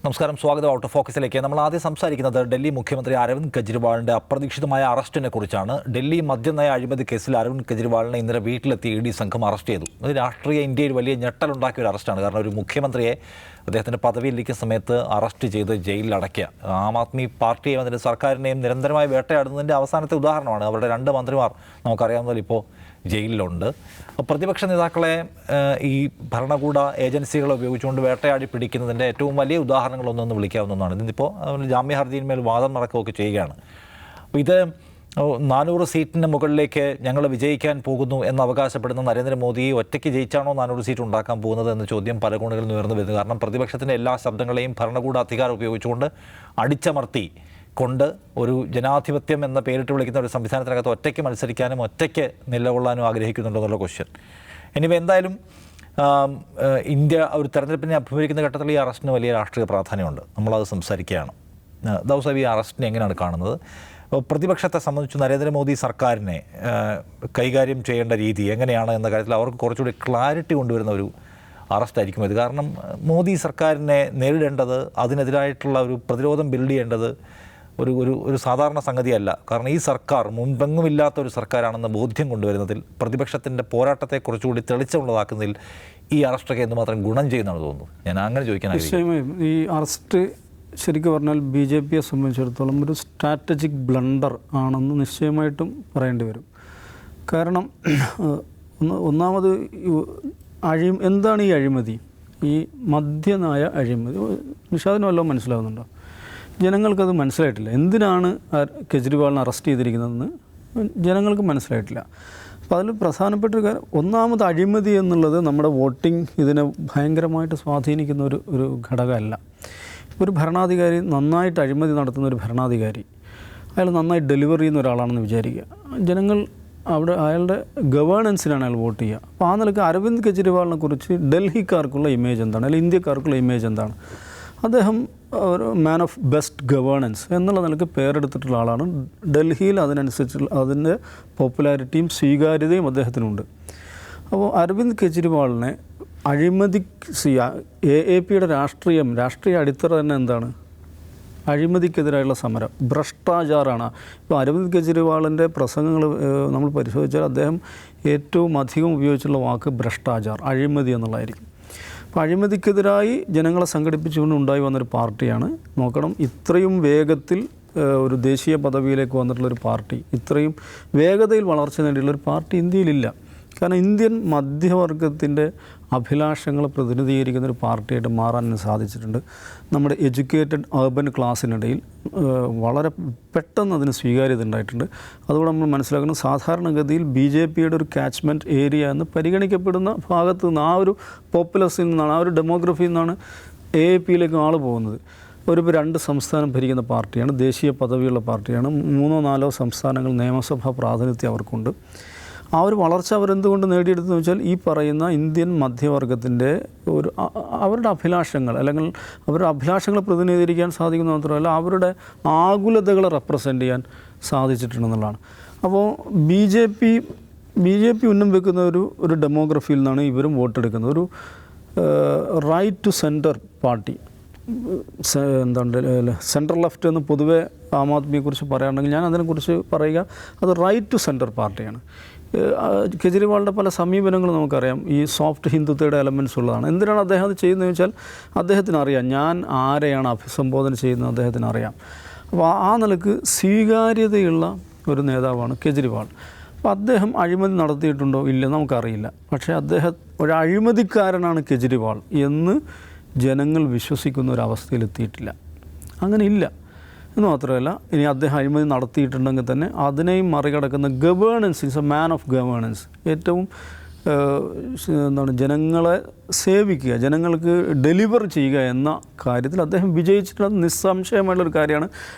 നമസ്കാരം, സ്വാഗതം out of ഫോക്കസിലേക്ക്. നമ്മൾ ആദ്യം സംസാരിക്കുന്നത് ഡൽഹി മുഖ്യമന്ത്രി അരവിന്ദ് കെജ്രിവാളിൻ്റെ അപ്രതീക്ഷിതമായ അറസ്റ്റിനെ കുറിച്ചാണ്. ഡൽഹി മദ്യനയ അഴിമതി കേസിൽ അരവിന്ദ് കെജ്രിവാളിനെ ഇന്നലെ വീട്ടിലെത്തി ഇ.ഡി. സംഘം അറസ്റ്റ് ചെയ്തു. അത് രാഷ്ട്രീയ ഇന്ത്യയിൽ വലിയ ഞെട്ടലുണ്ടാക്കിയ ഒരു അറസ്റ്റാണ്. കാരണം ഒരു മുഖ്യമന്ത്രിയെ അദ്ദേഹത്തിൻ്റെ പദവിയിലിരിക്കുന്ന സമയത്ത് അറസ്റ്റ് ചെയ്ത് ജയിലിൽ അടയ്ക്കുക, ആം ആദ്മി പാർട്ടിയെയും അതിൻ്റെ സർക്കാരിനെയും നിരന്തരമായി വേട്ടയാടുന്നതിൻ്റെ അവസാനത്തെ ഉദാഹരണമാണ്. അവരുടെ 2 മന്ത്രിമാർ നമുക്കറിയാവുന്നതിൽ ഇപ്പോൾ ജയിലിലുണ്ട്. പ്രതിപക്ഷ നേതാക്കളെ ഈ ഭരണകൂട ഏജൻസികളെ ഉപയോഗിച്ചുകൊണ്ട് വേട്ടയാടി പിടിക്കുന്നതിൻ്റെ ഏറ്റവും വലിയ ഉദാഹരണങ്ങളൊന്നെന്ന് വിളിക്കാവുന്ന ഒന്നാണ്. ഇതിപ്പോൾ ജാമ്യ ഹർജിയിന്മേൽ വാദം നടക്കുകയൊക്കെ ചെയ്യുകയാണ്. ഇത് 400 സീറ്റിന് മുകളിലേക്ക് ഞങ്ങൾ വിജയിക്കാൻ പോകുന്നു എന്ന് അവകാശപ്പെടുന്ന നരേന്ദ്രമോദി ഒറ്റയ്ക്ക് ജയിച്ചാണോ 400 സീറ്റ് ഉണ്ടാക്കാൻ പോകുന്നത് എന്ന ചോദ്യം പല കോണുകളിൽ നിന്ന് ഉയർന്നു വരുന്നു. കാരണം പ്രതിപക്ഷത്തിൻ്റെ എല്ലാ ശബ്ദങ്ങളെയും ഭരണകൂട അധികാരം ഉപയോഗിച്ചുകൊണ്ട് അടിച്ചമർത്തി കൊണ്ട് ഒരു ജനാധിപത്യം എന്ന പേരിട്ട് വിളിക്കുന്ന ഒരു സംവിധാനത്തിനകത്ത് ഒറ്റയ്ക്ക് മത്സരിക്കാനും ഒറ്റയ്ക്ക് നിലകൊള്ളാനും ആഗ്രഹിക്കുന്നുണ്ടോ എന്നുള്ള ക്വസ്റ്റ്യൻ. എനിവേ, എന്തായാലും ഇന്ത്യ ഒരു തെരഞ്ഞെടുപ്പിനെ അഭിമുഖീകരിക്കുന്ന ഘട്ടത്തിൽ ഈ അറസ്റ്റിന് വലിയ രാഷ്ട്രീയ പ്രാധാന്യമുണ്ട്. നമ്മളത് സംസാരിക്കുകയാണ്. ദൗസബ്, ഈ അറസ്റ്റിനെ എങ്ങനെയാണ് കാണുന്നത്? പ്രതിപക്ഷത്തെ സംബന്ധിച്ച് നരേന്ദ്രമോദി സർക്കാരിനെ കൈകാര്യം ചെയ്യേണ്ട രീതി എങ്ങനെയാണ് എന്ന കാര്യത്തിൽ അവർക്ക് കുറച്ചുകൂടി ക്ലാരിറ്റി കൊണ്ടുവരുന്ന ഒരു അറസ്റ്റായിരിക്കും ഇത്. കാരണം മോദി സർക്കാരിനെ നേരിടേണ്ടത്, അതിനെതിരായിട്ടുള്ള ഒരു പ്രതിരോധം ബിൽഡ് ചെയ്യേണ്ടത് ഒരു സാധാരണ സംഗതിയല്ല. കാരണം ഈ സർക്കാർ മുൻപെങ്ങുമില്ലാത്ത ഒരു സർക്കാരാണെന്ന് ബോധ്യം കൊണ്ടുവരുന്നതിൽ, പ്രതിപക്ഷത്തിൻ്റെ പോരാട്ടത്തെ കുറച്ചുകൂടി തെളിച്ചമുള്ളതാക്കുന്നതിൽ ഈ അറസ്റ്റൊക്കെ എന്തുമാത്രം ഗുണം ചെയ്യുന്നതാണ് തോന്നുന്നത്. ഞാൻ അങ്ങനെ ചോദിക്കാൻ നിശ്ചയമായും ഈ അറസ്റ്റ് ശരിക്കും പറഞ്ഞാൽ BJPയെ സംബന്ധിച്ചിടത്തോളം ഒരു സ്ട്രാറ്റജിക് ബ്ലണ്ടർ ആണെന്ന് നിശ്ചയമായിട്ടും പറയേണ്ടി വരും. കാരണം ഒന്നാമത് എന്താണ് ഈ അഴിമതി? ഈ മദ്യനയ അഴിമതി നിഷാദിന് വല്ലതും മനസ്സിലാവുന്നുണ്ടോ? ജനങ്ങൾക്കത് മനസ്സിലായിട്ടില്ല. എന്തിനാണ് കെജ്രിവാളിനെ അറസ്റ്റ് ചെയ്തിരിക്കുന്നതെന്ന് ജനങ്ങൾക്ക് മനസ്സിലായിട്ടില്ല. അപ്പോൾ അതിൽ പ്രധാനപ്പെട്ട ഒരു കാര്യം, ഒന്നാമത് അഴിമതി എന്നുള്ളത് നമ്മുടെ വോട്ടിംഗ് ഇതിനെ ഭയങ്കരമായിട്ട് സ്വാധീനിക്കുന്ന ഒരു ഘടകമല്ല. ഒരു ഭരണാധികാരി നന്നായിട്ട് അഴിമതി നടത്തുന്ന ഒരു ഭരണാധികാരി, അയാൾ നന്നായി ഡെലിവർ ചെയ്യുന്ന ഒരാളാണെന്ന് വിചാരിക്കുക. ജനങ്ങൾ അവിടെ അയാളുടെ ഗവേണൻസിനാണ് അയാൾ വോട്ട് ചെയ്യുക. അപ്പോൾ ആ നിലയ്ക്ക് അരവിന്ദ് കെജ്രിവാളിനെ കുറിച്ച് ഡൽഹിക്കാർക്കുള്ള ഇമേജ് എന്താണ്, അല്ലെങ്കിൽ ഇന്ത്യക്കാർക്കുള്ള ഇമേജ് എന്താണ്? അദ്ദേഹം ഒരു മാൻ ഓഫ് ബെസ്റ്റ് ഗവേണൻസ് എന്നുള്ള നിലയ്ക്ക് പേരെടുത്തിട്ടുള്ള ആളാണ്. ഡൽഹിയിൽ അതിനനുസരിച്ചുള്ള അതിൻ്റെ പോപ്പുലാരിറ്റിയും സ്വീകാര്യതയും അദ്ദേഹത്തിനുണ്ട്. അപ്പോൾ അരവിന്ദ് കെജ്രിവാളിനെ അഴിമതി AAPയുടെ രാഷ്ട്രീയ അടിത്തറ തന്നെ എന്താണ്? അഴിമതിക്കെതിരായുള്ള സമരം, ഭ്രഷ്ടാചാരമാണ്. ഇപ്പോൾ അരവിന്ദ് കെജ്രിവാളിൻ്റെ പ്രസംഗങ്ങൾ നമ്മൾ പരിശോധിച്ചാൽ അദ്ദേഹം ഏറ്റവും അധികം ഉപയോഗിച്ചുള്ള വാക്ക് ഭ്രഷ്ടാചാർ, അഴിമതി എന്നുള്ളതായിരിക്കും. അപ്പോൾ അഴിമതിക്കെതിരായി ജനങ്ങളെ സംഘടിപ്പിച്ചുകൊണ്ട് ഉണ്ടായി വന്നൊരു പാർട്ടിയാണ്. നോക്കണം, ഇത്രയും വേഗത്തിൽ ഒരു ദേശീയ പദവിയിലേക്ക് വന്നിട്ടുള്ളൊരു പാർട്ടി, ഇത്രയും വേഗതയിൽ വളർച്ച നേടിയുള്ളൊരു പാർട്ടി ഇന്ത്യയിലില്ല. കാരണം ഇന്ത്യൻ മധ്യവർഗത്തിൻ്റെ അഭിലാഷങ്ങൾ പ്രതിനിധീകരിക്കുന്ന ഒരു പാർട്ടിയായിട്ട് മാറാൻ സാധിച്ചിട്ടുണ്ട്. നമ്മുടെ എഡ്യൂക്കേറ്റഡ് അർബൻ ക്ലാസ്സിനിടയിൽ വളരെ പെട്ടെന്ന് അതിന് സ്വീകാര്യത ഉണ്ടായിട്ടുണ്ട്. അതുകൊണ്ട് നമ്മൾ മനസ്സിലാക്കുന്നത് സാധാരണഗതിയിൽ BJPയുടെ ഒരു കാച്ച്മെൻറ്റ് ഏരിയ എന്ന് പരിഗണിക്കപ്പെടുന്ന ഭാഗത്തു നിന്ന്, ആ ഒരു പോപ്പുലസിൽ നിന്നാണ്, ആ ഒരു ഡെമോഗ്രഫിയിൽ നിന്നാണ് AAPയിലേക്ക് ആൾ പോകുന്നത്. ഒരു 2 സംസ്ഥാനം ഭരിക്കുന്ന പാർട്ടിയാണ്, ദേശീയ പദവിയുള്ള പാർട്ടിയാണ്, 3-4 സംസ്ഥാനങ്ങൾ നിയമസഭാ പ്രാതിനിധ്യം അവർക്കുണ്ട്. ആ ഒരു വളർച്ച അവരെന്തുകൊണ്ട് നേടിയെടുത്തെന്ന് വെച്ചാൽ ഈ പറയുന്ന ഇന്ത്യൻ മധ്യവർഗത്തിൻ്റെ അവരുടെ അഭിലാഷങ്ങൾ, അല്ലെങ്കിൽ അവരുടെ അഭിലാഷങ്ങളെ പ്രതിനിധീകരിക്കാൻ സാധിക്കുന്ന മാത്രമല്ല അവരുടെ ആകുലതകളെ റെപ്രസെൻ്റ് ചെയ്യാൻ സാധിച്ചിട്ടുണ്ടെന്നുള്ളതാണ്. അപ്പോൾ BJP ഉന്നം വെക്കുന്ന ഒരു ഡെമോഗ്രഫിയിൽ നിന്നാണ് ഇവരും വോട്ടെടുക്കുന്നത്. ഒരു റൈറ്റ് ടു സെൻറ്റർ പാർട്ടി, എന്താണ് സെൻട്രൽ ലെഫ്റ്റ് എന്ന് പൊതുവെ ആം ആദ്മിയെക്കുറിച്ച് പറയുകയാണെങ്കിൽ ഞാൻ അതിനെക്കുറിച്ച് പറയുക, അത് റൈറ്റ് ടു സെൻറ്റർ പാർട്ടിയാണ്. കെജ്രിവാളിൻ്റെ പല സമീപനങ്ങളും നമുക്കറിയാം ഈ സോഫ്റ്റ് ഹിന്ദുത്വയുടെ എലമെൻറ്റ്സ് ഉള്ളതാണ്. എന്തിനാണ് അദ്ദേഹം അത് ചെയ്യുന്നതെന്ന് വെച്ചാൽ അദ്ദേഹത്തിന് അറിയാം ഞാൻ ആരെയാണ് അഭിസംബോധന ചെയ്യുന്നത്, അദ്ദേഹത്തിന് അറിയാം. അപ്പോൾ ആ നിലക്ക് സ്വീകാര്യതയുള്ള ഒരു നേതാവാണ് കെജ്രിവാൾ. അപ്പോൾ അദ്ദേഹം അഴിമതി നടത്തിയിട്ടുണ്ടോ ഇല്ല നമുക്കറിയില്ല. പക്ഷേ ഒരു അഴിമതിക്കാരനാണ് കെജ്രിവാൾ എന്ന് ജനങ്ങൾ വിശ്വസിക്കുന്ന ഒരവസ്ഥയിലെത്തിയിട്ടില്ല. അങ്ങനെ ഇല്ല എന്ന് മാത്രമല്ല, ഇനി അദ്ദേഹം അഴിമതി നടത്തിയിട്ടുണ്ടെങ്കിൽ തന്നെ അതിനെയും മറികടക്കുന്ന governance, is a man of governance. ഏറ്റവും ജനങ്ങളെ സേവിക്കുക, ജനങ്ങൾക്ക് ഡെലിവർ ചെയ്യുക എന്ന കാര്യത്തിൽ അദ്ദേഹം വിജയിച്ചിട്ടുള്ളത് നിസ്സംശയമായിട്ടുള്ളൊരു കാര്യമാണ്.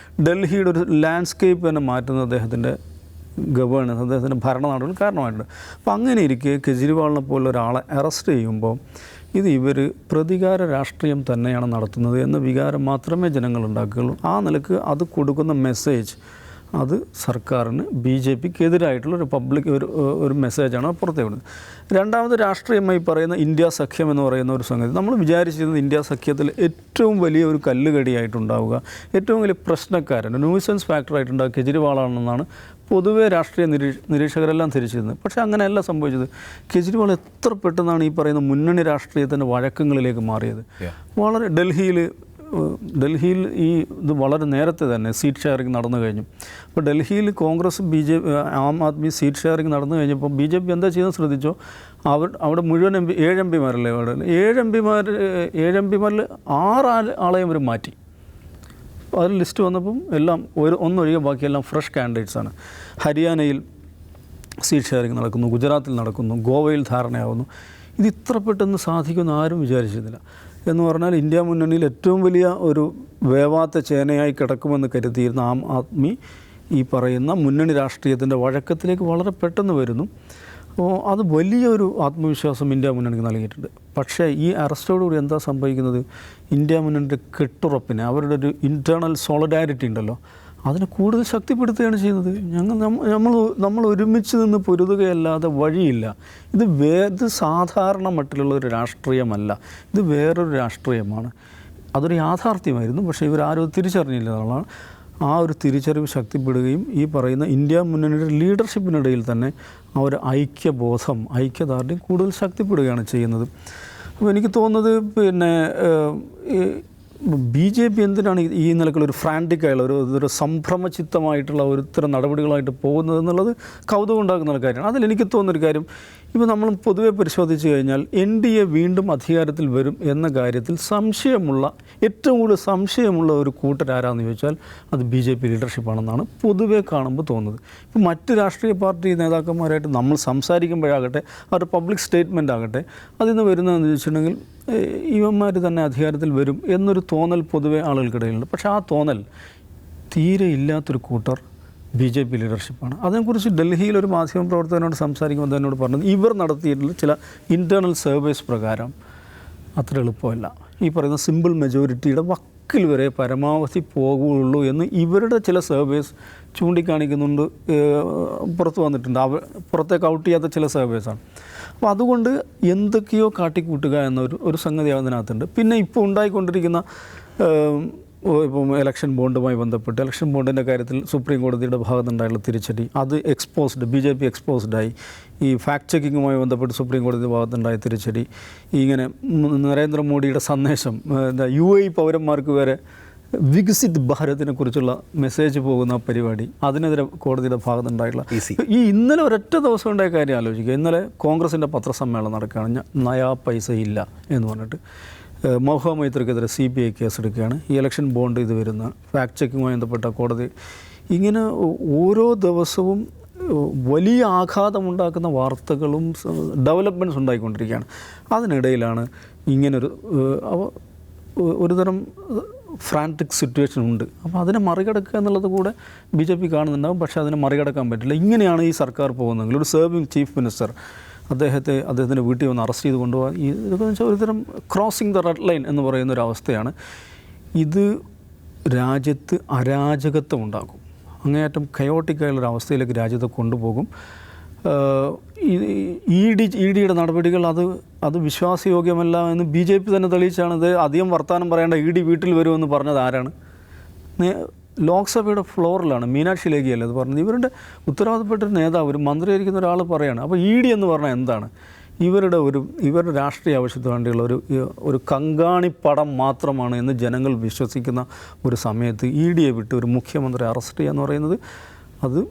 ഡൽഹിയുടെ ഒരു ലാൻഡ്സ്കേപ്പ് തന്നെ മാറ്റുന്നത് അദ്ദേഹത്തിൻ്റെ ഗവേണൻസ്, അദ്ദേഹത്തിൻ്റെ ഭരണനടപടികൾ കാരണമായിട്ടുണ്ട്. അപ്പോൾ അങ്ങനെ ഇരിക്കെ കെജ്രിവാളിനെ പോലെ ഒരാളെ അറസ്റ്റ് ചെയ്യുമ്പോൾ ഇവർ പ്രതികാര രാഷ്ട്രീയം തന്നെയാണ് നടത്തുന്നത് എന്ന വികാരം മാത്രമേ ജനങ്ങൾ ഉണ്ടാക്കുകയുള്ളൂ. ആ നിലക്ക് അത് കൊടുക്കുന്ന മെസ്സേജ് അത് സർക്കാരിന് BJPക്ക് എതിരായിട്ടുള്ള ഒരു പബ്ലിക് ഒരു മെസ്സേജാണ് പുറത്തേക്ക് വിടുന്നത്. രണ്ടാമത് രാഷ്ട്രീയമായി പറയുന്ന ഇന്ത്യ സഖ്യം എന്ന് പറയുന്ന ഒരു സംഗതി, നമ്മൾ വിചാരിച്ചിരുന്നത് ഇന്ത്യ സഖ്യത്തിൽ ഏറ്റവും വലിയ ഒരു കല്ലുകടിയായിട്ടുണ്ടാവുക, ഏറ്റവും വലിയ പ്രശ്നക്കാരൻ, ന്യൂസൻസ് ഫാക്ടറായിട്ടുണ്ടാവുക കെജ്രിവാളാണെന്നാണ് പൊതുവേ രാഷ്ട്രീയ നിരീക്ഷകരെല്ലാം തിരിച്ചിരുന്നത്. പക്ഷേ അങ്ങനെയല്ല സംഭവിച്ചത്. കെജ്രിവാൾ എത്ര പെട്ടെന്നാണ് ഈ പറയുന്ന മുന്നണി രാഷ്ട്രീയത്തിൻ്റെ വഴക്കങ്ങളിലേക്ക് മാറിയത്. വളരെ ഡൽഹിയിൽ ഈ ഇത് വളരെ നേരത്തെ തന്നെ സീറ്റ് ഷെയറിംഗ് നടന്നു കഴിഞ്ഞു. അപ്പോൾ ഡൽഹിയിൽ കോൺഗ്രസ് ആം ആദ്മി സീറ്റ് ഷെയറിംഗ് നടന്നു കഴിഞ്ഞപ്പോൾ BJP എന്താ ചെയ്യുന്നത് ശ്രദ്ധിച്ചോ, അവിടെ മുഴുവൻ MP 7 MPമാരല്ലേ അവിടെ, 7 MPമാരിൽ 6 ആളെയും അവർ മാറ്റി. അതിൽ ലിസ്റ്റ് വന്നപ്പം എല്ലാം ഒന്നൊഴികെ ബാക്കിയെല്ലാം ഫ്രഷ് കാൻഡിഡേറ്റ്സാണ്. ഹരിയാനയിൽ സീറ്റ് ഷെയറിംഗ് നടക്കുന്നു, ഗുജറാത്തിൽ നടക്കുന്നു, ഗോവയിൽ ധാരണയാവുന്നു. ഇത് ഇത്ര പെട്ടെന്ന് സാധിക്കുമെന്ന് ആരും വിചാരിച്ചിരുന്നില്ല. എന്ന് പറഞ്ഞാൽ ഇന്ത്യ മുന്നണിയിൽ ഏറ്റവും വലിയ ഒരു വേവാത്ത ചേനയായി കിടക്കുമെന്ന് കരുതിയിരുന്ന ആം ആദ്മി ഈ പറയുന്ന മുന്നണി രാഷ്ട്രീയത്തിൻ്റെ വഴക്കത്തിലേക്ക് വളരെ പെട്ടെന്ന് വരുന്നു. അപ്പോൾ അത് വലിയൊരു ആത്മവിശ്വാസം ഇന്ത്യ മുന്നണിക്ക് നൽകിയിട്ടുണ്ട്. പക്ഷേ ഈ അറസ്റ്റോടുകൂടി എന്താ സംഭവിക്കുന്നത്, ഇന്ത്യ മുന്നണിയുടെ കെട്ടുറപ്പിനെ, അവരുടെ ഒരു ഇൻറ്റേർണൽ സോളിഡാരിറ്റി ഉണ്ടല്ലോ, അതിനെ കൂടുതൽ ശക്തിപ്പെടുത്തുകയാണ് ചെയ്യുന്നത്. നമ്മൾ ഒരുമിച്ച് നിന്ന് പൊരുതുകയല്ലാതെ വഴിയില്ല. ഇത് സാധാരണ മട്ടിലുള്ള ഒരു രാഷ്ട്രീയമല്ല, ഇത് വേറൊരു രാഷ്ട്രീയമാണ്. അതൊരു യാഥാർത്ഥ്യമായിരുന്നു. പക്ഷേ ഇവരാരും തിരിച്ചറിഞ്ഞില്ല എന്നുള്ളതാണ്. ആ ഒരു തിരിച്ചറിവ് ശക്തിപ്പെടുകയും ഈ പറയുന്ന ഇന്ത്യ മുന്നണിയുടെ ലീഡർഷിപ്പിനിടയിൽ തന്നെ ആ ഒരു ഐക്യബോധം, ഐക്യദാർഢ്യം കൂടുതൽ ശക്തിപ്പെടുകയാണ് ചെയ്യുന്നത്. അപ്പോൾ എനിക്ക് തോന്നുന്നത് പിന്നെ BJP എന്തിനാണ് ഈ നിലക്കുള്ള ഒരു ഫ്രാൻറ്റിക്കായുള്ള ഒരു സംഭ്രമചിത്തമായിട്ടുള്ള ഒരു ഇത്തരം നടപടികളായിട്ട് പോകുന്നത് എന്നുള്ളത് കൗതുകം ഉണ്ടാക്കുന്ന കാര്യമാണ്. അതിലെനിക്ക് തോന്നുന്നൊരു കാര്യം, ഇപ്പോൾ നമ്മൾ പൊതുവെ പരിശോധിച്ച് കഴിഞ്ഞാൽ NDA വീണ്ടും അധികാരത്തിൽ വരും എന്ന കാര്യത്തിൽ ഏറ്റവും കൂടുതൽ സംശയമുള്ള ഒരു കൂട്ടരാരാന്ന് ചോദിച്ചാൽ അത് BJP ലീഡർഷിപ്പാണെന്നാണ് പൊതുവെ കാണുമ്പോൾ തോന്നുന്നത്. ഇപ്പോൾ മറ്റ് രാഷ്ട്രീയ പാർട്ടി നേതാക്കന്മാരായിട്ട് നമ്മൾ സംസാരിക്കുമ്പോഴാകട്ടെ, അവരുടെ പബ്ലിക് സ്റ്റേറ്റ്മെൻ്റ് ആകട്ടെ, അതിൽ നിന്ന് വരുന്നതെന്ന് ചോദിച്ചിട്ടുണ്ടെങ്കിൽ ഇവന്മാർ തന്നെ അധികാരത്തിൽ വരും എന്നൊരു തോന്നൽ പൊതുവെ ആളുകൾക്കിടയിലുണ്ട്. പക്ഷേ ആ തോന്നൽ തീരെ ഇല്ലാത്തൊരു കൂട്ടർ BJP ലീഡർഷിപ്പാണ്. അതിനെക്കുറിച്ച് ഡൽഹിയിൽ ഒരു മാധ്യമപ്രവർത്തകനോട് സംസാരിക്കുമ്പോൾ എന്നോട് പറഞ്ഞത്, ഇവർ നടത്തിയിട്ടുള്ള ചില ഇൻറ്റേർണൽ സർവേസ് പ്രകാരം അത്ര എളുപ്പമല്ല, ഈ പറയുന്ന സിമ്പിൾ മെജോറിറ്റിയുടെ വക്കിൽ വരെ പരമാവധി പോകുകയുള്ളൂ എന്ന് ഇവരുടെ ചില സർവേസ് ചൂണ്ടിക്കാണിക്കുന്നുണ്ട്, പുറത്ത് വന്നിട്ടുണ്ട്. പുറത്തേക്ക് ഔട്ട് ചെയ്യാത്ത ചില സർവേസാണ്. അപ്പോൾ അതുകൊണ്ട് എന്തൊക്കെയോ കാട്ടിക്കൂട്ടുക ഒരു സംഗതി അതിനകത്തുണ്ട്. പിന്നെ ഇപ്പോൾ ഉണ്ടായിക്കൊണ്ടിരിക്കുന്ന ഇപ്പം ഇലക്ഷൻ ബോണ്ടുമായി ബന്ധപ്പെട്ട് ഇലക്ഷൻ ബോണ്ടിൻ്റെ കാര്യത്തിൽ സുപ്രീം കോടതിയുടെ ഭാഗത്തുണ്ടായുള്ള തിരിച്ചടി, അത് BJP എക്സ്പോസ്ഡായി. ഈ ഫാക്ട് ചെക്കിങ്ങുമായി ബന്ധപ്പെട്ട് സുപ്രീം കോടതിയുടെ ഭാഗത്തുണ്ടായ തിരിച്ചടി, ഇങ്ങനെ നരേന്ദ്രമോദിയുടെ സന്ദേശം UAE പൗരന്മാർക്ക് വരെ വികസിത് ഭാരതിനെ കുറിച്ചുള്ള മെസ്സേജ് പോകുന്ന പരിപാടി, അതിനെതിരെ കോടതിയുടെ ഭാഗത്തുണ്ടായിട്ടുള്ള ഈ ഇന്നലെ ഒരൊറ്റ ദിവസം ഉണ്ടായ കാര്യം ആലോചിക്കുക. ഇന്നലെ കോൺഗ്രസിൻ്റെ പത്രസമ്മേളനം നടക്കുകയാണ്, നയാ പൈസ ഇല്ല എന്ന് പറഞ്ഞിട്ട്. മഹുവ മൈത്രക്കെതിരെ CBI കേസെടുക്കുകയാണ്. ഈ ഇലക്ഷൻ ബോണ്ട് ഇത് വരുന്ന ഫാക്ട് ചെക്കിങ്ങുമായി ബന്ധപ്പെട്ട കോടതി. ഇങ്ങനെ ഓരോ ദിവസവും വലിയ ആഘാതമുണ്ടാക്കുന്ന വാർത്തകളും ഡെവലപ്മെൻറ്റ്സ് ഉണ്ടായിക്കൊണ്ടിരിക്കുകയാണ്. അതിനിടയിലാണ് ഇങ്ങനൊരു ഒരുതരം ഫ്രാൻറ്റിക് സിറ്റുവേഷൻ ഉണ്ട്. അപ്പോൾ അതിനെ മറികടക്കുക എന്നുള്ളത് കൂടെ BJP കാണുന്നുണ്ടാകും. പക്ഷേ അതിനെ മറികടക്കാൻ പറ്റില്ല. ഇങ്ങനെയാണ് ഈ സർക്കാർ പോകുന്നതെങ്കിൽ ഒരു സെർവിങ് ചീഫ് മിനിസ്റ്റർ അദ്ദേഹത്തിൻ്റെ വീട്ടിൽ വന്ന് അറസ്റ്റ് ചെയ്ത് കൊണ്ടുപോകാൻ, ഇതൊക്കെ വെച്ചാൽ ഒരുതരം ക്രോസിങ് ദ റെഡ് ലൈൻ എന്ന് പറയുന്ന ഒരു അവസ്ഥയാണ്. ഇത് രാജ്യത്ത് അരാജകത്വം ഉണ്ടാക്കും, അങ്ങേയറ്റം കയോട്ടിക്കായുള്ളൊരു അവസ്ഥയിലേക്ക് രാജ്യത്തെ കൊണ്ടുപോകും. EDയുടെ നടപടികൾ അത് വിശ്വാസയോഗ്യമല്ല എന്ന് BJP തന്നെ തെളിയിച്ചാണ്. അധികം വർത്തമാനം പറയേണ്ട, ED വീട്ടിൽ വരുമെന്ന് പറഞ്ഞത് ആരാണ്? ലോക്സഭയുടെ ഫ്ലോറിലാണ് മീനാക്ഷി ലേഖിയല്ലേ അത് പറഞ്ഞത്. ഇവരുടെ ഉത്തരവാദപ്പെട്ട നേതാവ്, ഒരു മന്ത്രിയായിരിക്കുന്ന ഒരാൾ പറയാണ്. അപ്പോൾ ED എന്ന് പറഞ്ഞാൽ എന്താണ്? ഇവരുടെ രാഷ്ട്രീയ ആവശ്യത്തിന് വേണ്ടിയുള്ള ഒരു കങ്കാണിപ്പടം മാത്രമാണ് എന്ന് ജനങ്ങൾ വിശ്വസിക്കുന്ന ഒരു സമയത്ത് EDയെ വിട്ട് ഒരു മുഖ്യമന്ത്രി അറസ്റ്റ് ചെയ്യുക എന്ന് പറയുന്നത് അത്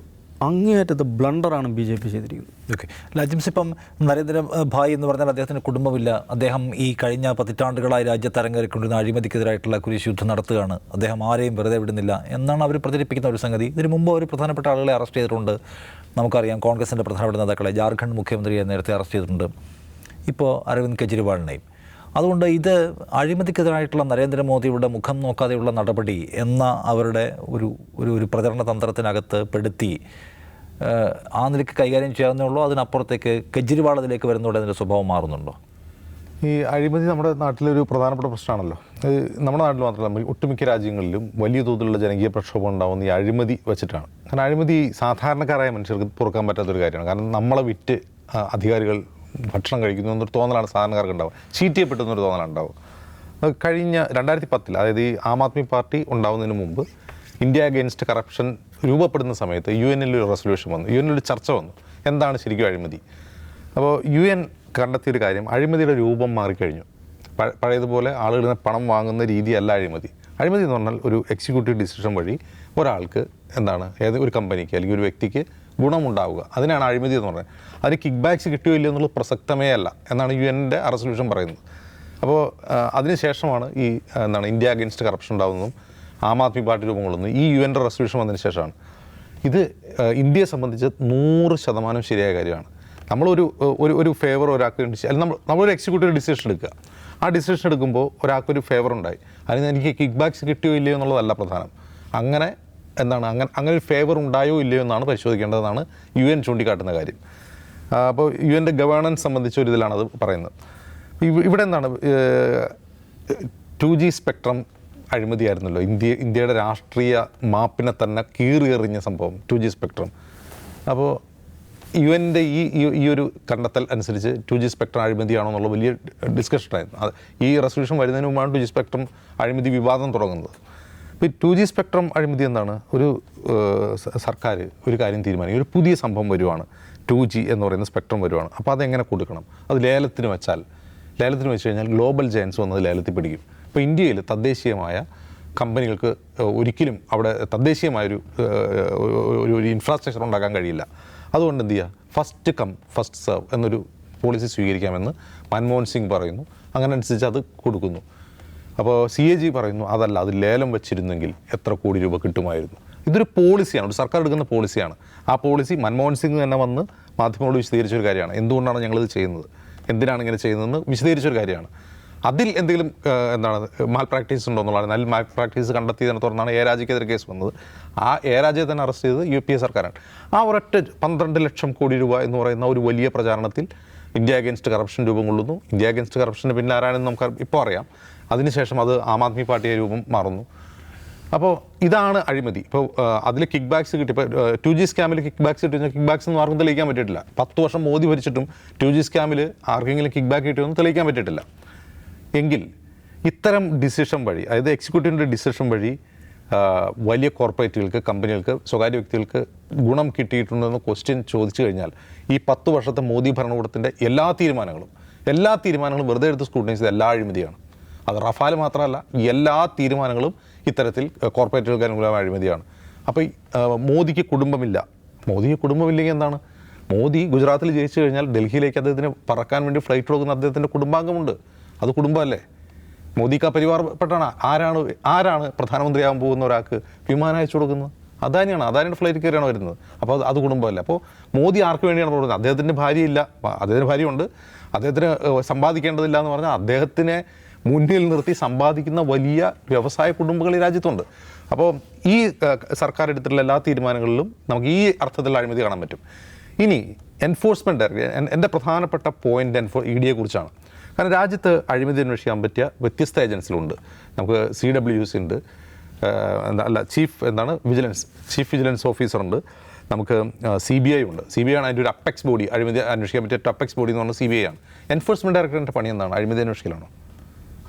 അങ്ങേയറ്റത്തെ ബ്ലണ്ടറാണ് BJP ചെയ്തിരിക്കുന്നത്. ഓക്കെ, ലജിംസ്, ഇപ്പം നരേന്ദ്രഭായ് എന്ന് പറഞ്ഞാൽ അദ്ദേഹത്തിന് കുടുംബമില്ല. അദ്ദേഹം ഈ കഴിഞ്ഞ പതിറ്റാണ്ടുകളായി രാജ്യത്ത് അരങ്ങേറിക്കൊണ്ടിരുന്ന അഴിമതിക്കെതിരായിട്ടുള്ള കുരിശ് യുദ്ധം നടത്തുകയാണ്. അദ്ദേഹം ആരെയും വെറുതെ വിടുന്നില്ല എന്നാണ് അവർ പ്രചരിപ്പിക്കുന്ന ഒരു സംഗതി. ഇതിനു മുമ്പ് ഒരു പ്രധാനപ്പെട്ട ആളുകളെ അറസ്റ്റ് ചെയ്തിട്ടുണ്ട്. നമുക്കറിയാം, കോൺഗ്രസിൻ്റെ പ്രധാനപ്പെട്ട നേതാക്കളെ, ജാർഖണ്ഡ് മുഖ്യമന്ത്രിയെ നേരത്തെ അറസ്റ്റ് ചെയ്തിട്ടുണ്ട്, ഇപ്പോൾ അരവിന്ദ് കെജ്രിവാളിനെയും. അതുകൊണ്ട് ഇത് അഴിമതിക്കെതിരായിട്ടുള്ള നരേന്ദ്രമോദിയുടെ മുഖം നോക്കാതെയുള്ള നടപടി എന്ന അവരുടെ ഒരു പ്രചരണ തന്ത്രത്തിനകത്ത് പെടുത്തി ആ നിലയ്ക്ക് കൈകാര്യം ചെയ്യാവുന്നേ ഉള്ളൂ. അതിനപ്പുറത്തേക്ക് കെജ്രിവാൾ അതിലേക്ക് വരുന്നതോടെ അതിൻ്റെ സ്വഭാവം മാറുന്നുണ്ടോ? ഈ അഴിമതി നമ്മുടെ നാട്ടിലൊരു പ്രധാനപ്പെട്ട പ്രശ്നമാണല്ലോ. നമ്മുടെ നാട്ടിൽ മാത്രമല്ല, ഒട്ടുമിക്ക രാജ്യങ്ങളിലും വലിയ തോതിലുള്ള ജനകീയ പ്രക്ഷോഭം ഉണ്ടാകുന്ന ഈ അഴിമതി വെച്ചിട്ടാണ്. കാരണം അഴിമതി സാധാരണക്കാരായ മനുഷ്യർക്ക് പൊറുക്കാൻ പറ്റാത്തൊരു കാര്യമാണ്. കാരണം നമ്മളെ വിറ്റ് അധികാരികൾ ഭക്ഷണം കഴിക്കുന്നു എന്നൊരു തോന്നലാണ് സാധാരണക്കാർക്ക് ഉണ്ടാവുക. ചീറ്റ് ചെയ്യപ്പെട്ടെന്നൊരു തോന്നലുണ്ടാവും. കഴിഞ്ഞ 2010 അതായത് ഈ ആം ആദ്മി പാർട്ടി ഉണ്ടാവുന്നതിന് മുമ്പ് ഇന്ത്യ അഗെയിൻസ്റ്റ് കറപ്ഷൻ രൂപപ്പെടുന്ന സമയത്ത് UN ഒരു റെസൊല്യൂഷൻ വന്നു, UN ഒരു ചർച്ച വന്നു, എന്താണ് ശരിക്കും അഴിമതി. അപ്പോൾ UN കണ്ടെത്തിയൊരു കാര്യം, അഴിമതിയുടെ രൂപം മാറിക്കഴിഞ്ഞു. പഴയതുപോലെ ആളുകളിൽ നിന്ന് പണം വാങ്ങുന്ന രീതിയല്ല അഴിമതി. അഴിമതി എന്ന് പറഞ്ഞാൽ ഒരു എക്സിക്യൂട്ടീവ് ഡിസിഷൻ വഴി ഒരാൾക്ക് ഒരു കമ്പനിക്ക് അല്ലെങ്കിൽ ഒരു വ്യക്തിക്ക് ഗുണമുണ്ടാവുക, അതിനാണ് അഴിമതി എന്ന് പറയുന്നത്. അതിന് കിക്ക് ബാക്സ് കിട്ടിയോ ഇല്ലയോ എന്നുള്ളത് പ്രസക്തമേ അല്ല എന്നാണ് UN ആ റെസൊല്യൂഷൻ പറയുന്നത്. അപ്പോൾ അതിനുശേഷമാണ് ഈ India against corruption ഉണ്ടാകുന്നതും Aam Aadmi party രൂപം കൊള്ളുന്നതും ഈ UN റെസൊല്യൂഷൻ വന്നതിന് ശേഷമാണ്. ഇത് ഇന്ത്യയെ സംബന്ധിച്ച് 100% ശരിയായ കാര്യമാണ്. നമ്മളൊരു ഒരു ഫേവർ ഒരാൾക്ക് അല്ലെങ്കിൽ നമ്മളൊരു എക്സിക്യൂട്ടീവ് ഡിസിഷൻ എടുക്കുക. ആ ഡിസിഷൻ എടുക്കുമ്പോൾ ഒരാൾക്കൊരു ഫേവർ ഉണ്ടായി, അതിന് എനിക്ക് കിക്ക് ബാക്സ് കിട്ടിയോ ഇല്ലയോ എന്നുള്ളതല്ല പ്രധാനം. അങ്ങനെ അങ്ങനെ ഒരു ഫേവർ ഉണ്ടായോ ഇല്ലയോ എന്നാണ് പരിശോധിക്കേണ്ടതെന്നാണ് UN ചൂണ്ടിക്കാട്ടുന്ന കാര്യം. അപ്പോൾ UN ഗവേണൻസ് സംബന്ധിച്ച ഒരു ഇതിലാണത് പറയുന്നത്. ഇവിടെ 2G സ്പെക്ട്രം അഴിമതിയായിരുന്നല്ലോ. ഇന്ത്യയുടെ രാഷ്ട്രീയ മാപ്പിനെ തന്നെ കീറിയെറിഞ്ഞ സംഭവം 2G സ്പെക്ട്രം. അപ്പോൾ UN ഈ ഒരു കണ്ടെത്തൽ അനുസരിച്ച് 2G സ്പെക്ട്രം അഴിമതിയാണോ എന്നുള്ള വലിയ ഡിസ്കഷനായിരുന്നു. ഈ റെസൊല്യൂഷൻ വരുന്നതിന് മുമ്പാണ് 2G സ്പെക്ട്രം അഴിമതി വിവാദം തുടങ്ങുന്നത്. ഇപ്പോൾ 2G സ്പെക്ട്രം അഴിമതി എന്താണ്? ഒരു സർക്കാർ ഒരു കാര്യം തീരുമാനിക്കും, ഒരു പുതിയ സംഭവം വരുവാണ്, 2G എന്ന് പറയുന്ന സ്പെക്ട്രം വരുവാണ്. അപ്പോൾ അതെങ്ങനെ കൊടുക്കണം? അത് ലേലത്തിന് വെച്ച് കഴിഞ്ഞാൽ ഗ്ലോബൽ ജയൻസ് വന്നത് ലേലത്തിൽ പിടിക്കും. ഇപ്പോൾ ഇന്ത്യയിൽ തദ്ദേശീയമായ കമ്പനികൾക്ക് ഒരിക്കലും അവിടെ തദ്ദേശീയമായൊരു ഒരു ഇൻഫ്രാസ്ട്രക്ചർ ഉണ്ടാക്കാൻ കഴിയില്ല. അതുകൊണ്ട് എന്ത് ചെയ്യുക, ഫസ്റ്റ് കം ഫസ്റ്റ് സെർവ് എന്നൊരു പോളിസി സ്വീകരിക്കാമെന്ന് മൻമോഹൻ സിംഗ് പറയുന്നു. അങ്ങനെ അനുസരിച്ച് അത് കൊടുക്കുന്നു. അപ്പോൾ CAG പറയുന്നു അതല്ല, അത് ലേലം വെച്ചിരുന്നെങ്കിൽ എത്ര കോടി രൂപ കിട്ടുമായിരുന്നു. ഇതൊരു പോളിസിയാണ്, ഒരു സർക്കാർ എടുക്കുന്ന പോളിസിയാണ്. ആ പോളിസി മൻമോഹൻ സിംഗ് തന്നെ വന്ന് മാധ്യമങ്ങളോട് വിശദീകരിച്ചൊരു കാര്യമാണ്. എന്തുകൊണ്ടാണ് ഞങ്ങളിത് ചെയ്യുന്നത്, എന്തിനാണ് ഇങ്ങനെ ചെയ്യുന്നതെന്ന് വിശദീകരിച്ചൊരു കാര്യമാണ്. അതിൽ എന്തെങ്കിലും മാൽ പ്രാക്ടീസ് ഉണ്ടോ എന്നുള്ളതാണ്. നല്ല മാൽ പ്രാക്ടീസ് കണ്ടെത്തിയതിനെ തുടർന്നാണ് രാജയ്ക്കെതിരെ കേസ് വന്നത്. ആ രാജയെ തന്നെ അറസ്റ്റ് ചെയ്തത് UPA സർക്കാരാണ്. ആ ഒരൊറ്റ 12 ലക്ഷം കോടി രൂപ എന്ന് പറയുന്ന ഒരു വലിയ പ്രചാരണത്തിൽ ഇന്ത്യ അഗെയിൻസ്റ്റ് കറപ്ഷൻ രൂപം കൊള്ളുന്നു. ഇന്ത്യ അഗെയിൻസ്റ്റ് കറപ്ഷന് പിന്നെ ആരാണെന്ന് നമുക്ക് ഇപ്പോൾ അറിയാം. അതിനുശേഷം അത് ആം ആദ്മി പാർട്ടിയെ രൂപം മാറുന്നു. അപ്പോൾ ഇതാണ് അഴിമതി. ഇപ്പോൾ അതിൽ കിക്ക് ബാക്സ് കിട്ടി. ഇപ്പോൾ 2G സ്കാമിൽ കിക്ക് ബാക്സ് കിട്ടി, കിക്ക് ബാക്സ് ഒന്നും ആർക്കും തെളിയിക്കാൻ പറ്റിയിട്ടില്ല. 10 വർഷം മോദി ഭരിച്ചിട്ടും 2G സ്കാമിൽ ആർക്കെങ്കിലും കിക്ക് ബാക്ക് കിട്ടിയൊന്നും തെളിയിക്കാൻ പറ്റിയിട്ടില്ല. എങ്കിൽ ഇത്തരം ഡിസിഷൻ വഴി, അതായത് എക്സിക്യൂട്ടീവിൻ്റെ ഡിസിഷൻ വഴി വലിയ കോർപ്പറേറ്റുകൾക്ക്, കമ്പനികൾക്ക്, സ്വകാര്യ വ്യക്തികൾക്ക് ഗുണം കിട്ടിയിട്ടുണ്ടെന്ന് ക്വസ്റ്റ്യൻ ചോദിച്ചു കഴിഞ്ഞാൽ ഈ 10 വർഷത്തെ മോദി ഭരണകൂടത്തിൻ്റെ എല്ലാ തീരുമാനങ്ങളും വെറുതെ എടുത്ത് സ്ക്രൂട്ടനൈസ് ചെയ്ത എല്ലാ അഴിമതിയാണ്. അത് റഫാൽ മാത്രമല്ല, എല്ലാ തീരുമാനങ്ങളും ഇത്തരത്തിൽ കോർപ്പറേറ്റുകൾക്ക് അനുകൂലമായ അഴിമതിയാണ്. അപ്പോൾ മോദിക്ക് കുടുംബമില്ലെങ്കിൽ എന്താണ്? മോദി ഗുജറാത്തിൽ ജയിച്ചു കഴിഞ്ഞാൽ ഡൽഹിയിലേക്ക് അദ്ദേഹത്തിന് പറക്കാൻ വേണ്ടി ഫ്ലൈറ്റ് കൊടുക്കുന്ന അദ്ദേഹത്തിൻ്റെ കുടുംബാംഗമുണ്ട്. അത് കുടുംബമല്ലേ? മോദിക്ക് ആ പരിവാരപ്പെട്ടാണ്. ആരാണ് പ്രധാനമന്ത്രിയാകാൻ പോകുന്ന ഒരാൾക്ക് വിമാനം അയച്ചു കൊടുക്കുന്നത്? അദാനിയുടെ ഫ്ലൈറ്റ് കയറിയാണ് വരുന്നത്. അപ്പോൾ അത് കുടുംബമല്ല. അപ്പോൾ മോദി ആർക്ക് വേണ്ടിയാണ് പറയുന്നത്? അദ്ദേഹത്തിൻ്റെ ഭാര്യയില്ല, അദ്ദേഹത്തിന് ഭാര്യയുണ്ട്, അദ്ദേഹത്തിന് സമ്പാദിക്കേണ്ടതില്ല എന്ന് പറഞ്ഞാൽ അദ്ദേഹത്തിനെ മുന്നിൽ നിർത്തി സമ്പാദിക്കുന്ന വലിയ വ്യവസായ കുടുംബങ്ങൾ ഈ രാജ്യത്തുണ്ട്. അപ്പോൾ ഈ സർക്കാർ എടുത്തിട്ടുള്ള എല്ലാ തീരുമാനങ്ങളിലും നമുക്ക് ഈ അർത്ഥത്തിലുള്ള അഴിമതി കാണാൻ പറ്റും. ഇനി എൻഫോഴ്സ്മെൻറ്റ് ഡയറക്ടറേറ്റ്, എൻ്റെ പ്രധാനപ്പെട്ട പോയിൻ്റ് ED കുറിച്ചാണ്. കാരണം രാജ്യത്ത് അഴിമതി അന്വേഷിക്കാൻ പറ്റിയ വ്യത്യസ്ത ഏജൻസികളുണ്ട്. നമുക്ക് CWC ഉണ്ട്, ചീഫ് വിജിലൻസ് ഓഫീസറുണ്ട്, നമുക്ക് CBI ഉണ്ട്. CBI ആണ് അതിൻ്റെ ഒരു അപ്പെക്സ് ബോഡി, അഴിമതി അന്വേഷിക്കാൻ പറ്റിയ അപ്പെക്സ് ബോഡി എന്ന് പറഞ്ഞാൽ CBI ആണ്. എൻഫോഴ്സ്മെൻറ്റ് ഡയറക്ടറേറ്റിൻ്റെ പണി എന്താണ്? അഴിമതി അന്വേഷിക്കലാണോ?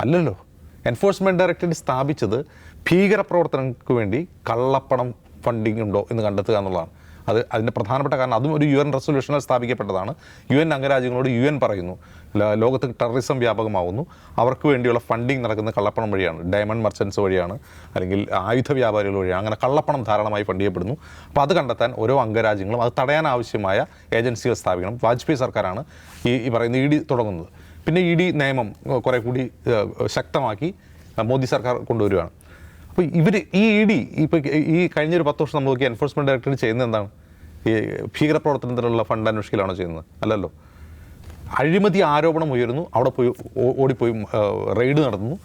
അല്ലല്ലോ. എൻഫോഴ്സ്മെൻറ്റ് ഡയറക്ടറേറ്റ് സ്ഥാപിച്ചത് ഭീകരപ്രവർത്തനങ്ങൾക്ക് വേണ്ടി കള്ളപ്പണം ഫണ്ടിങ് ഉണ്ടോ എന്ന് കണ്ടെത്തുക എന്നുള്ളതാണ്. അതിൻ്റെ പ്രധാനപ്പെട്ട കാരണം അതും ഒരു UN റെസൊല്യൂഷനിൽ സ്ഥാപിക്കപ്പെട്ടതാണ്. UN അംഗരാജ്യങ്ങളോട് UN പറയുന്നു, ലോകത്ത് ടെററിസം വ്യാപകമാവുന്നു, അവർക്ക് വേണ്ടിയുള്ള ഫണ്ടിങ് നടക്കുന്ന കള്ളപ്പണം വഴിയാണ്, ഡയമണ്ട് മർച്ചൻസ് വഴിയാണ്, അല്ലെങ്കിൽ ആയുധ വ്യാപാരികൾ വഴിയാണ്. അങ്ങനെ കള്ളപ്പണം ധാരാളമായി ഫണ്ട് ചെയ്യപ്പെടുന്നു. അപ്പോൾ അത് കണ്ടെത്താൻ ഓരോ അംഗരാജ്യങ്ങളും അത് തടയാൻ ആവശ്യമായ ഏജൻസികൾ സ്ഥാപിക്കണം. വാജ്പേയി സർക്കാരാണ് ഈ പറയുന്ന ED തുടങ്ങുന്നത്. പിന്നെ ED നിയമം കുറേ കൂടി ശക്തമാക്കി മോദി സർക്കാർ കൊണ്ടുവരികയാണ്. അപ്പോൾ ഈ ED ഇപ്പോൾ ഈ കഴിഞ്ഞൊരു 10 വർഷം നമ്മൾ നോക്കി എൻഫോഴ്സ്മെൻറ്റ് ഡയറക്ടറേറ്റ് ചെയ്യുന്നത് എന്താണ്? ഈ ഭീകരപ്രവർത്തനത്തിനുള്ള ഫണ്ട് അന്വേഷിക്കലാണോ ചെയ്യുന്നത്? അല്ലല്ലോ. അഴിമതി ആരോപണം ഉയരുന്നു, അവിടെ പോയി ഓടിപ്പോയി റെയ്ഡ് നടത്തുന്നു,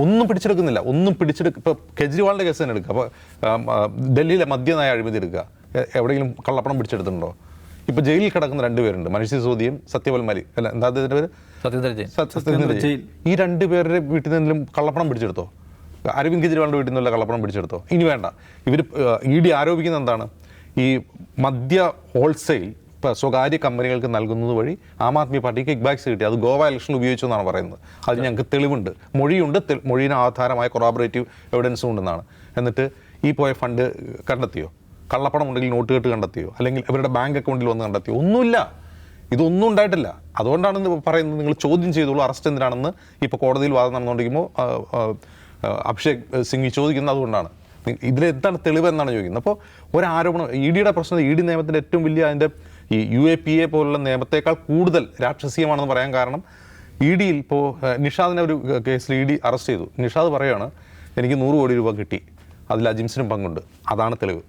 ഒന്നും പിടിച്ചെടുക്കുന്നില്ല. ഇപ്പോൾ കെജ്രിവാളിൻ്റെ കേസ് തന്നെ എടുക്കുക. അപ്പോൾ ഡൽഹിയിലെ മദ്യനയ അഴിമതി എടുക്കുക, എവിടെയെങ്കിലും കള്ളപ്പണം പിടിച്ചെടുത്തിട്ടുണ്ടോ? ഇപ്പോൾ ജയിലിൽ കിടക്കുന്ന 2 പേരുണ്ട്, മനീഷ് സിസോദിയും സത്യപാൽ മലിക്, അല്ല എന്താ അതിൻ്റെ പേര്, സത്യേന്ദ്ര ജെയിൻ. ഈ 2 പേരുടെ വീട്ടിൽ നിന്നെങ്കിലും കള്ളപ്പണം പിടിച്ചെടുത്തോ? അരവിന്ദ് കെജ്രിവാളിൻ്റെ വീട്ടിൽ നിന്നുള്ള കള്ളപ്പണം പിടിച്ചെടുത്തോ? ഇനി വേണ്ട. ഇവർ ED ആരോപിക്കുന്നത് എന്താണ്? ഈ മദ്യ ഹോൾസെയിൽ ഇപ്പോൾ സ്വകാര്യ കമ്പനികൾക്ക് നൽകുന്നത് വഴി ആം ആദ്മി പാർട്ടിക്ക് കിക്ക് ബാക്സ് കിട്ടി, അത് ഗോവ ഇലക്ഷനിൽ ഉപയോഗിച്ചു എന്നാണ് പറയുന്നത്. അത് ഞങ്ങൾക്ക് തെളിവുണ്ട്, മൊഴിയുണ്ട്, മൊഴിയിന് ആധാരമായ കൊറാബറേറ്റീവ് എവിഡൻസും ഉണ്ടെന്നാണ്. എന്നിട്ട് ഈ പോയ ഫണ്ട് കണ്ടെത്തിയോ? കള്ളപ്പണം ഉണ്ടെങ്കിൽ നോട്ട് കെട്ട് കണ്ടെത്തിയോ? അല്ലെങ്കിൽ ഇവരുടെ ബാങ്ക് അക്കൗണ്ടിൽ വന്ന് കണ്ടെത്തിയോ? ഒന്നുമില്ല. ഇതൊന്നും ഉണ്ടായിട്ടില്ല. അതുകൊണ്ടാണ് പറയുന്നത് നിങ്ങൾ ചോദ്യം ചെയ്തോളൂ, അറസ്റ്റ് എന്തിനാണെന്ന് ഇപ്പോൾ കോടതിയിൽ വാദം നടന്നുകൊണ്ടിരിക്കുമ്പോൾ അഭിഷേക് സിംഗ് ചോദിക്കുന്നത് അതുകൊണ്ടാണ്. ഇതിലെന്താണ് തെളിവ് എന്നാണ് ചോദിക്കുന്നത്. അപ്പോൾ ഒരാരോപണം, EDയുടെ പ്രശ്നം, ED നിയമത്തിൻ്റെ ഏറ്റവും വലിയ അതിൻ്റെ ഈ UAPA പോലുള്ള നിയമത്തേക്കാൾ കൂടുതൽ രാക്ഷസീയമാണെന്ന് പറയാൻ കാരണം EDയിൽ ഇപ്പോൾ നിഷാദിനെ ഒരു കേസിൽ ED അറസ്റ്റ് ചെയ്തു. നിഷാദ് പറയുകയാണ് എനിക്ക് 100 കോടി രൂപ കിട്ടി, അതിൽ അജിംസിനും പങ്കുണ്ട്, അതാണ് തെളിവ്.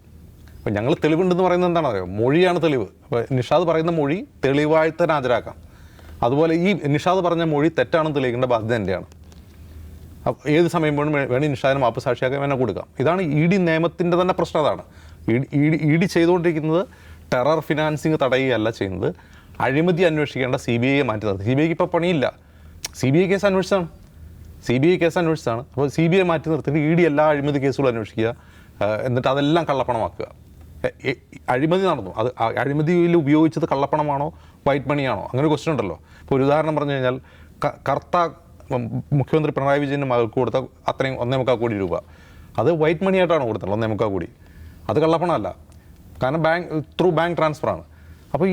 അപ്പോൾ ഞങ്ങൾ തെളിവുണ്ടെന്ന് പറയുന്നത് എന്താണെന്ന് അറിയാം, മൊഴിയാണ് തെളിവ്. അപ്പോൾ നിഷാദ് പറയുന്ന മൊഴി തെളിവായിട്ട് തന്നെ ഹാജരാക്കാം. അതുപോലെ ഈ നിഷാദ് പറഞ്ഞ മൊഴി തെറ്റാണെന്ന് തെളിയിക്കേണ്ട ബാധ്യത എൻ്റെയാണ്. ഏത് സമയം വേണമെങ്കിൽ നിഷാദിനെ മാപ്പ് സാക്ഷിയാക്കാൻ വേണം കൊടുക്കാം. ഇതാണ് ED നിയമത്തിൻ്റെ തന്നെ പ്രശ്നം. അതാണ് ED ചെയ്തുകൊണ്ടിരിക്കുന്നത്. ടെറർ ഫിനാൻസിങ് തടയുകയല്ല ചെയ്യുന്നത്, അഴിമതി അന്വേഷിക്കേണ്ട CBIയെ മാറ്റി നിർത്തി. CBIക്ക് ഇപ്പോൾ പണിയില്ല, CBI കേസ് അന്വേഷിച്ചാണ്. അപ്പോൾ CBI മാറ്റി നിർത്തിയിട്ട് ED എല്ലാ അഴിമതി കേസുകളും അന്വേഷിക്കുക, എന്നിട്ട് അതെല്ലാം കള്ളപ്പണമാക്കുക. അഴിമതി നടന്നു, അത് അഴിമതിയിൽ ഉപയോഗിച്ചത് കള്ളപ്പണമാണോ വൈറ്റ് മണിയാണോ, അങ്ങനെ ക്വസ്റ്റ്യൻ ഉണ്ടല്ലോ. ഇപ്പോൾ ഒരു ഉദാഹരണം പറഞ്ഞു കഴിഞ്ഞാൽ കർത്ത മുഖ്യമന്ത്രി പിണറായി വിജയൻ്റെ മകൾക്ക് കൊടുത്ത അത്രയും 1.25 കോടി രൂപ, അത് വൈറ്റ് മണിയായിട്ടാണ് കൊടുത്തത്. 1.25 കോടി അത് കള്ളപ്പണമല്ല, കാരണം ത്രൂ ബാങ്ക് ട്രാൻസ്ഫറാണ്. അപ്പോൾ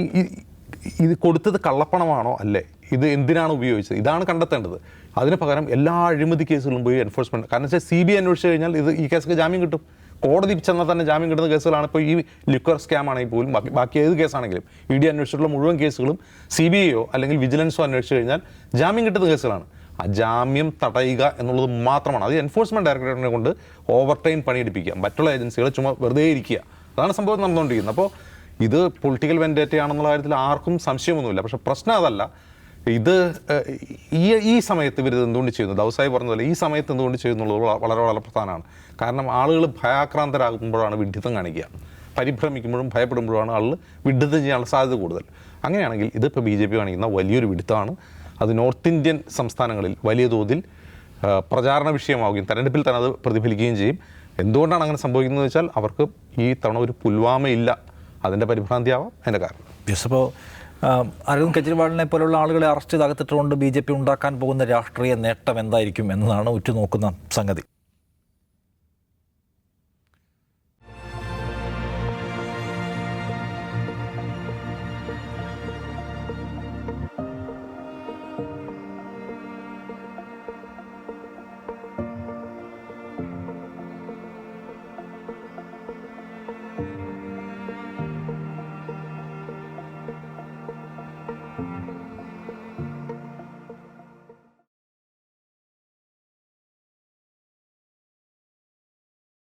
ഇത് കൊടുത്തത് കള്ളപ്പണമാണോ അല്ലേ, ഇത് എന്തിനാണ് ഉപയോഗിച്ചത്, ഇതാണ് കണ്ടെത്തേണ്ടത്. അതിന് പകരം എല്ലാ അഴിമതി കേസുകളും പോയി എൻഫോഴ്സ്മെൻറ്റ്, കാരണം വെച്ചാൽ CBI അന്വേഷിച്ച് കഴിഞ്ഞാൽ ഈ കേസൊക്കെ ജാമ്യം കിട്ടും. കോടതി ചെന്നാൽ തന്നെ ജാമ്യം കിട്ടുന്ന കേസുകളാണ്. ഇപ്പോൾ ഈ ലിക്വർ സ്കാം ആണെങ്കിൽ പോലും ബാക്കി ഏത് കേസാണെങ്കിലും ED അന്വേഷിച്ചിട്ടുള്ള മുഴുവൻ കേസുകളും CBIയോ അല്ലെങ്കിൽ വിജിലൻസോ അന്വേഷിച്ച് കഴിഞ്ഞാൽ ജാമ്യം കിട്ടുന്ന കേസുകളാണ്. ആ ജാമ്യം തടയുക എന്നുള്ളത് മാത്രമാണ്. അത് എൻഫോഴ്സ്മെൻറ്റ് ഡയറക്ടറേറ്റിനെ കൊണ്ട് ഓവർ ടൈം പണിയെടുപ്പിക്കുക, മറ്റുള്ള ഏജൻസികൾ ചുമ്മാ വെറുതെ ഇരിക്കുക, അതാണ് സംഭവം നടന്നുകൊണ്ടിരിക്കുന്നത്. അപ്പോൾ ഇത് പൊളിറ്റിക്കൽ വെൻഡേറ്റയാണെന്നുള്ള കാര്യത്തിൽ ആർക്കും സംശയമൊന്നുമില്ല. പക്ഷേ പ്രശ്നം അതല്ല. ഇത് ഈ സമയത്ത് ഇവർ എന്തുകൊണ്ട് ചെയ്യുന്നു, ദൗസായി പറഞ്ഞതല്ല, ഈ സമയത്ത് എന്തുകൊണ്ട് ചെയ്യുന്നുള്ളത് വളരെ വളരെ പ്രധാനമാണ്. കാരണം ആളുകൾ ഭയാക്രാന്തരാകുമ്പോഴാണ് വിഡ്ഢിത്തം കാണിക്കുക, പരിഭ്രമിക്കുമ്പോഴും ഭയപ്പെടുമ്പോഴാണ് ആളുകൾ വിഡ്ഢിത്തം ചെയ്യാനുള്ള സാധ്യത കൂടുതൽ. അങ്ങനെയാണെങ്കിൽ ഇതിപ്പോൾ BJP കാണിക്കുന്ന വലിയൊരു വിഡ്ഢിത്തമാണ്. അത് നോർത്ത് ഇന്ത്യൻ സംസ്ഥാനങ്ങളിൽ വലിയ തോതിൽ പ്രചാരണ വിഷയമാവുകയും തെരഞ്ഞെടുപ്പിൽ തന്നെ അത് പ്രതിഫലിക്കുകയും ചെയ്യും. എന്തുകൊണ്ടാണ് അങ്ങനെ സംഭവിക്കുന്നത് വെച്ചാൽ അവർക്ക് ഈ തവണ ഒരു പുൽവാമ ഇല്ല, അതിൻ്റെ പരിഭ്രാന്തിയാവാം അതിൻ്റെ കാരണം. അപ്പോൾ അരവിന്ദ് കെജ്രിവാളിനെ പോലുള്ള ആളുകളെ അറസ്റ്റ് ചെയ്ത് അകത്തിട്ടുകൊണ്ട് BJP ഉണ്ടാക്കാൻ പോകുന്ന രാഷ്ട്രീയ നേട്ടം എന്തായിരിക്കും എന്നതാണ് ഉറ്റുനോക്കുന്ന സംഗതി.